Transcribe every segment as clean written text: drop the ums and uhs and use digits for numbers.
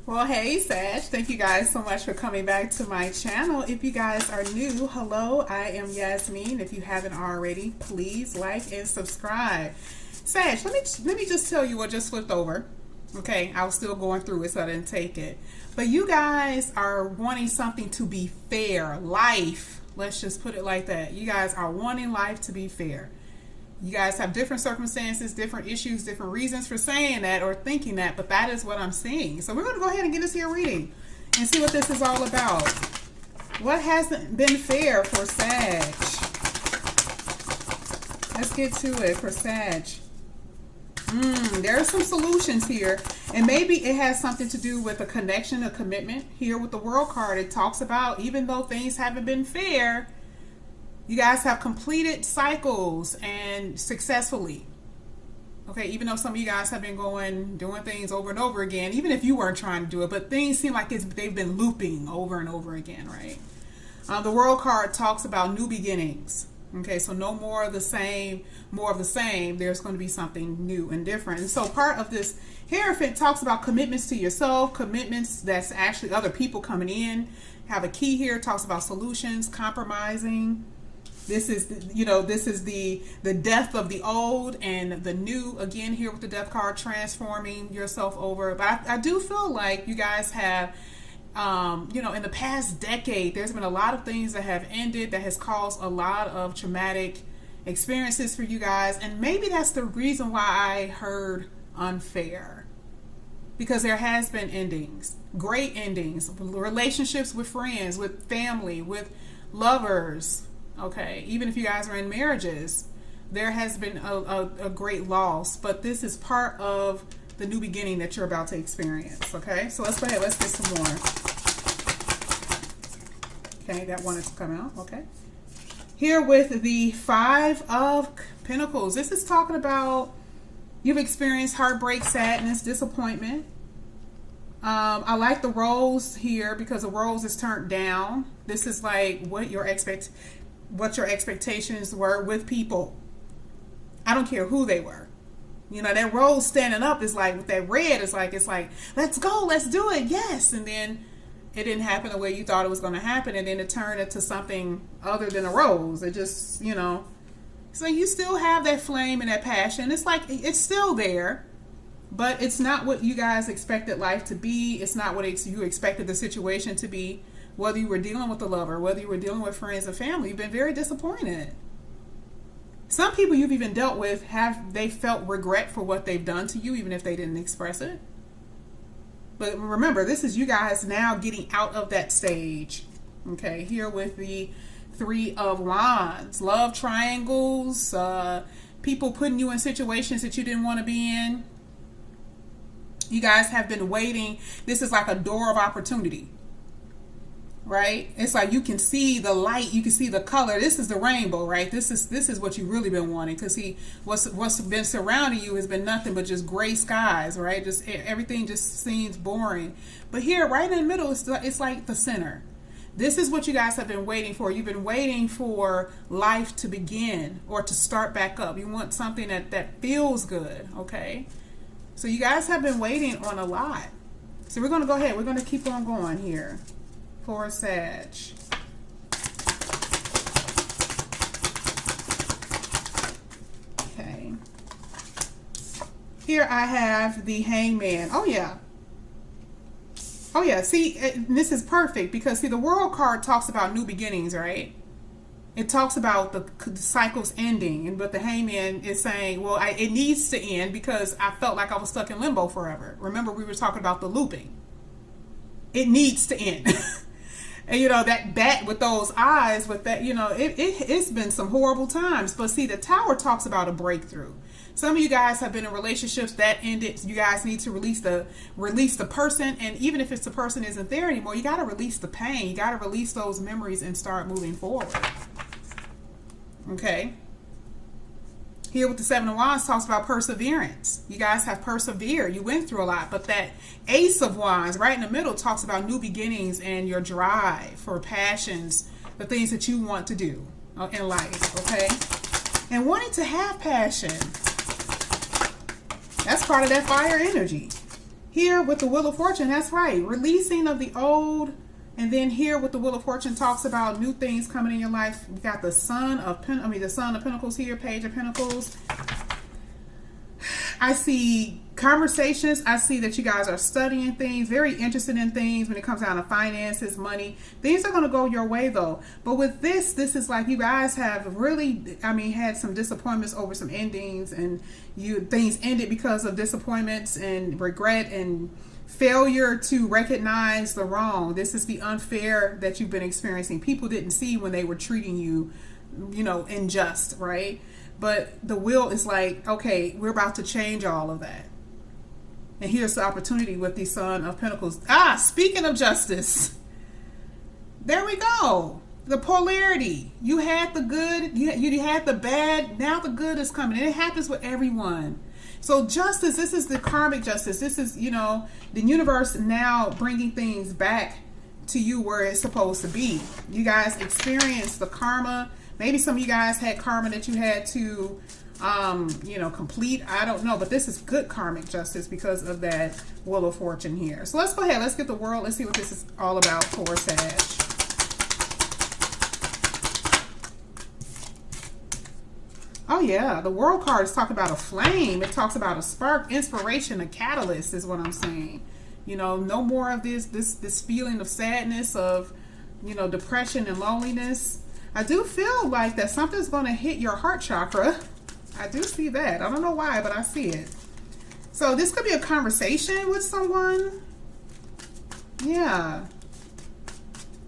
Well, hey, Sag. Thank you guys so much for coming back to my channel. If you guys are new, hello, I am Yasmin. If you haven't already, please like and subscribe. Sag, let me just tell you what just flipped over. Okay, I was still going through it, so I didn't take it. But you guys are wanting something to be fair. Life, let's just put it like that. You guys are wanting life to be fair. You guys have different circumstances, different issues, different reasons for saying that or thinking that, but that is what I'm seeing. So we're going to go ahead and get this here reading and see what this is all about. What hasn't been fair for Sag? Let's get to it for Sag. There are some solutions here, and maybe it has something to do with a connection, a commitment. Here with the World card, it talks about even though things haven't been fair, you guys have completed cycles and successfully. Okay, even though some of you guys have been doing things over and over again, even if you weren't trying to do it, but things seem like they've been looping over and over again, right? The World card talks about new beginnings. Okay, so no more of the same, more of the same. There's going to be something new and different. And so part of this Hierophant talks about commitments to yourself, commitments that's actually other people coming in. Have a key here, talks about solutions, compromising. This is, this is the death of the old and the new. Again, here with the Death card, transforming yourself over. But I do feel like you guys have, in the past decade, there's been a lot of things that have ended that has caused a lot of traumatic experiences for you guys. And maybe that's the reason why I heard unfair. Because there has been endings, great endings, relationships with friends, with family, with lovers. Okay, even if you guys are in marriages, there has been a great loss, but this is part of the new beginning that you're about to experience. Okay, so let's go ahead, let's get some more. Okay, that wanted to come out. Okay, here with the Five of Pentacles, this is talking about you've experienced heartbreak, sadness, disappointment. I like the rose here because the rose is turned down. This is like what your expectations were with people. I don't care who they were. That rose standing up is like, with that red, it's like, let's go, let's do it, yes. And then it didn't happen the way you thought it was going to happen, and then it turned into something other than a rose. It just, so you still have that flame and that passion. It's like, it's still there, but it's not what you guys expected life to be. It's not what you expected the situation to be. Whether you were dealing with a lover, whether you were dealing with friends and family, you've been very disappointed. Some people you've even dealt with, they felt regret for what they've done to you, even if they didn't express it. But remember, this is you guys now getting out of that stage. Okay, here with the Three of Wands. Love triangles, people putting you in situations that you didn't want to be in. You guys have been waiting. This is like a door of opportunity. Right? It's like you can see the light, you can see the color. This is the rainbow, right? This is what you've really been wanting. Because what's been surrounding you has been nothing but just gray skies, right? Just everything just seems boring. But here, right in the middle, it's like the center. This is what you guys have been waiting for. You've been waiting for life to begin or to start back up. You want something that feels good, okay? So you guys have been waiting on a lot. So we're going to go ahead. We're going to keep on going here. For Sag. Okay. Here I have the Hangman. Oh yeah. Oh yeah. See, this is perfect because see, the World card talks about new beginnings, right? It talks about the cycles ending, but the Hangman is saying, well, it needs to end because I felt like I was stuck in limbo forever. Remember, we were talking about the looping. It needs to end. And that bat with those eyes, with that, it's been some horrible times. But see, the Tower talks about a breakthrough. Some of you guys have been in relationships that ended. You guys need to release the person. And even if the person isn't there anymore, you got to release the pain. You got to release those memories and start moving forward. Okay. Here with the Seven of Wands talks about perseverance. You guys have persevered. You went through a lot. But that Ace of Wands right in the middle talks about new beginnings and your drive for passions, the things that you want to do in life, okay? And wanting to have passion. That's part of that fire energy. Here with the Wheel of Fortune, that's right. Releasing of the old. And then here with the Wheel of Fortune talks about new things coming in your life. We got the Son of Pentacles here, Page of Pentacles. I see conversations. I see that you guys are studying things, very interested in things when it comes down to finances, money. Things are going to go your way though. But with this is like you guys have really, had some disappointments over some endings, and things ended because of disappointments and regret and failure to recognize the wrong. This is the unfair that you've been experiencing. People didn't see when they were treating you, unjust, right? But the wheel is like, okay, we're about to change all of that. And here's the opportunity with the Son of Pentacles. Speaking of justice, there we go. The polarity. You had the good, you had the bad, now the good is coming. And it happens with everyone. So justice, this is the karmic justice. This is, the universe now bringing things back to you where it's supposed to be. You guys experienced the karma. Maybe some of you guys had karma that you had to, complete. I don't know. But this is good karmic justice because of that Wheel of Fortune here. So let's go ahead. Let's get the world. Let's see what this is all about for Sag. Oh yeah, the World card is talking about a flame. It talks about a spark, inspiration, a catalyst is what I'm saying. No more of this feeling of sadness, of, depression and loneliness. I do feel like that something's going to hit your heart chakra. I do see that. I don't know why, but I see it. So this could be a conversation with someone. Yeah.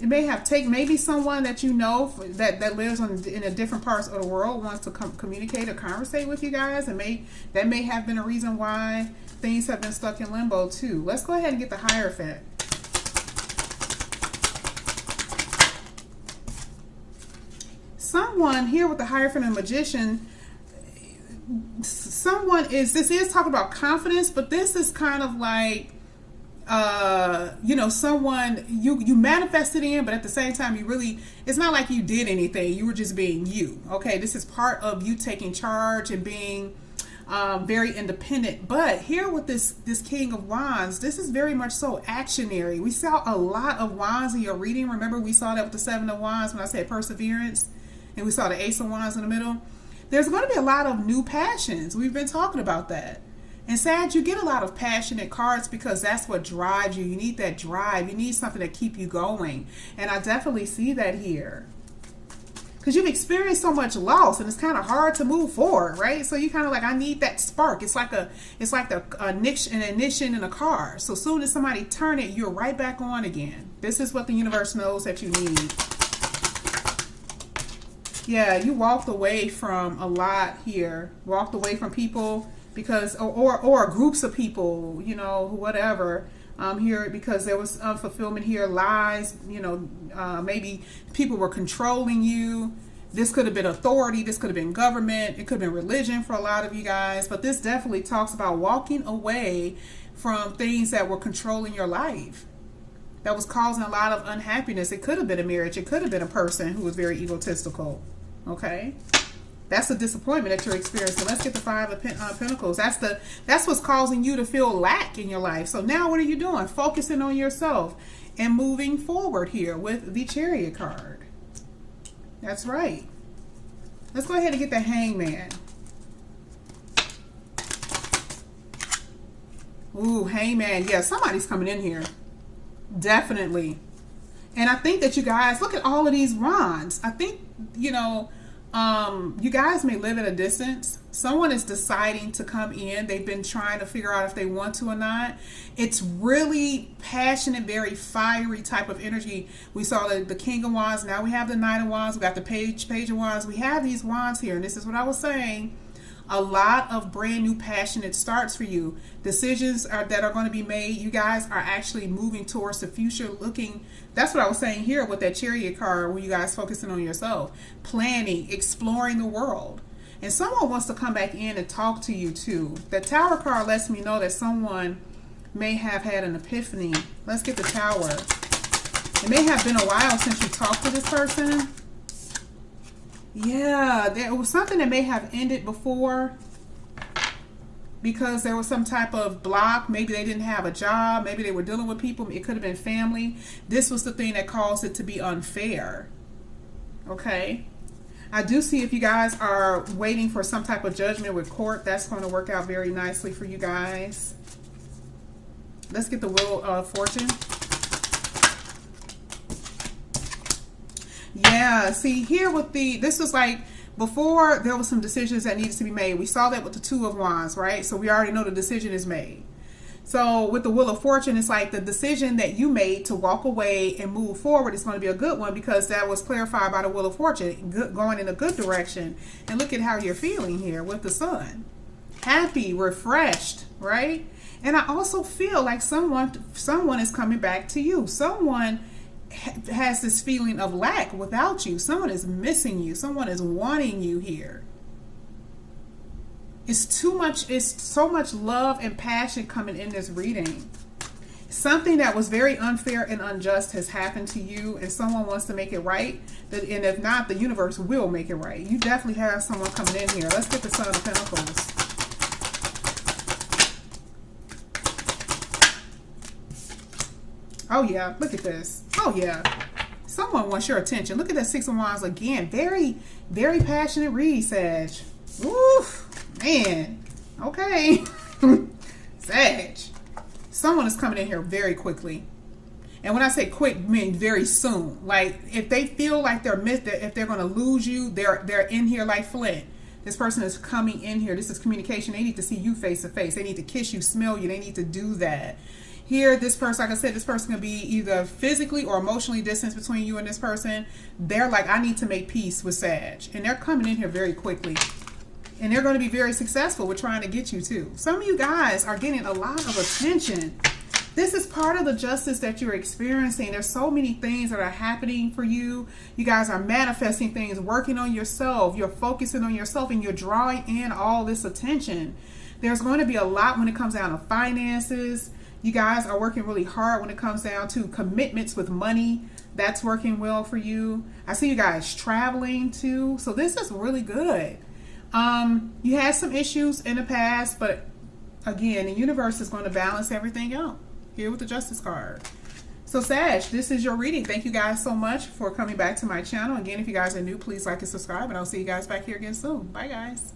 It may have maybe someone that that lives in a different parts of the world wants to communicate or conversate with you guys, and that may have been a reason why things have been stuck in limbo too. Let's go ahead and get the Hierophant. Someone here with the Hierophant and Magician, this is talking about confidence, but this is kind of like, someone you manifested in, but at the same time, it's not like you did anything. You were just being you. Okay. This is part of you taking charge and being, very independent. But here with this King of Wands, this is very much so actionary. We saw a lot of wands in your reading. Remember, we saw that with the Seven of Wands when I said perseverance, and we saw the Ace of Wands in the middle. There's going to be a lot of new passions. We've been talking about that. And Sag, you get a lot of passionate cards because that's what drives you. You need that drive. You need something to keep you going. And I definitely see that here. Because you've experienced so much loss, and it's kind of hard to move forward, right? So you kind of like, I need that spark. It's like an ignition in a car. So soon as somebody turn it, you're right back on again. This is what the universe knows that you need. Yeah, you walked away from a lot here. Walked away from people because, or groups of people, whatever. Here because there was unfulfillment here, lies, maybe people were controlling you. This could have been authority. This could have been government. It could have been religion for a lot of you guys. But this definitely talks about walking away from things that were controlling your life, that was causing a lot of unhappiness. It could have been a marriage. It could have been a person who was very egotistical. Okay, that's a disappointment that you're experiencing. Let's get the Five of Pentacles. That's what's causing you to feel lack in your life. So now what are you doing? Focusing on yourself and moving forward here with the Chariot card. That's right. Let's go ahead and get the Hangman. Ooh, Hangman. Yeah, somebody's coming in here. Definitely. And I think that you guys, look at all of these wands. I think, you guys may live at a distance. Someone is deciding to come in. They've been trying to figure out if they want to or not. It's really passionate, very fiery type of energy. We saw the King of Wands. Now we have the Knight of Wands. We got the Page of Wands. We have these wands here. And this is what I was saying. A lot of brand new passionate starts for you. Decisions that are going to be made. You guys are actually moving towards the future, looking. That's what I was saying here with that Chariot card, where you guys focusing on yourself, planning, exploring the world. And someone wants to come back in and talk to you too. The Tower card lets me know that someone may have had an epiphany. Let's get the Tower. It may have been a while since you talked to this person. Yeah, there was something that may have ended before. because there was some type of block. Maybe they didn't have a job. Maybe they were dealing with people. It could have been family. This was the thing that caused it to be unfair. Okay. I do see if you guys are waiting for some type of judgment with court, that's going to work out very nicely for you guys. Let's get the Wheel of Fortune. Yeah, see here with this was like before there was some decisions that needed to be made. We saw that with the Two of Wands, right? So we already know the decision is made. So with the Wheel of Fortune, it's like the decision that you made to walk away and move forward is going to be a good one, because that was clarified by the Wheel of Fortune, going in a good direction. And look at how you're feeling here with the Sun. Happy, refreshed, right? And I also feel like someone is coming back to you. Someone has this feeling of lack without you. Someone is missing you. Someone is wanting you here. It's so much love and passion coming in this reading. Something that was very unfair and unjust has happened to you, and someone wants to make it right. And if not, the universe will make it right. You definitely have someone coming in here. Let's get the Son of Pentacles. Oh yeah, look at this. Oh yeah. Someone wants your attention. Look at that Six of Wands again. Very, very passionate read, Sag. Oof. Man, okay. Sag. Someone is coming in here very quickly. And when I say quick, I mean very soon. Like if they feel like if they're going to lose you, they're in here like Flint. This person is coming in here. This is communication. They need to see you face to face. They need to kiss you, smell you. They need to do that. Here, this person, like I said, this person can be either physically or emotionally distanced between you and this person. They're like, I need to make peace with Sag. And they're coming in here very quickly. And they're going to be very successful with trying to get you too. Some of you guys are getting a lot of attention. This is part of the justice that you're experiencing. There's so many things that are happening for you. You guys are manifesting things, working on yourself. You're focusing on yourself, and you're drawing in all this attention. There's going to be a lot when it comes down to finances. You guys are working really hard when it comes down to commitments with money. That's working well for you. I see you guys traveling too. So this is really good. You had some issues in the past, but again, the universe is going to balance everything out here with the Justice card. So Sag, this is your reading. Thank you guys so much for coming back to my channel. Again, if you guys are new, please like and subscribe, and I'll see you guys back here again soon. Bye guys.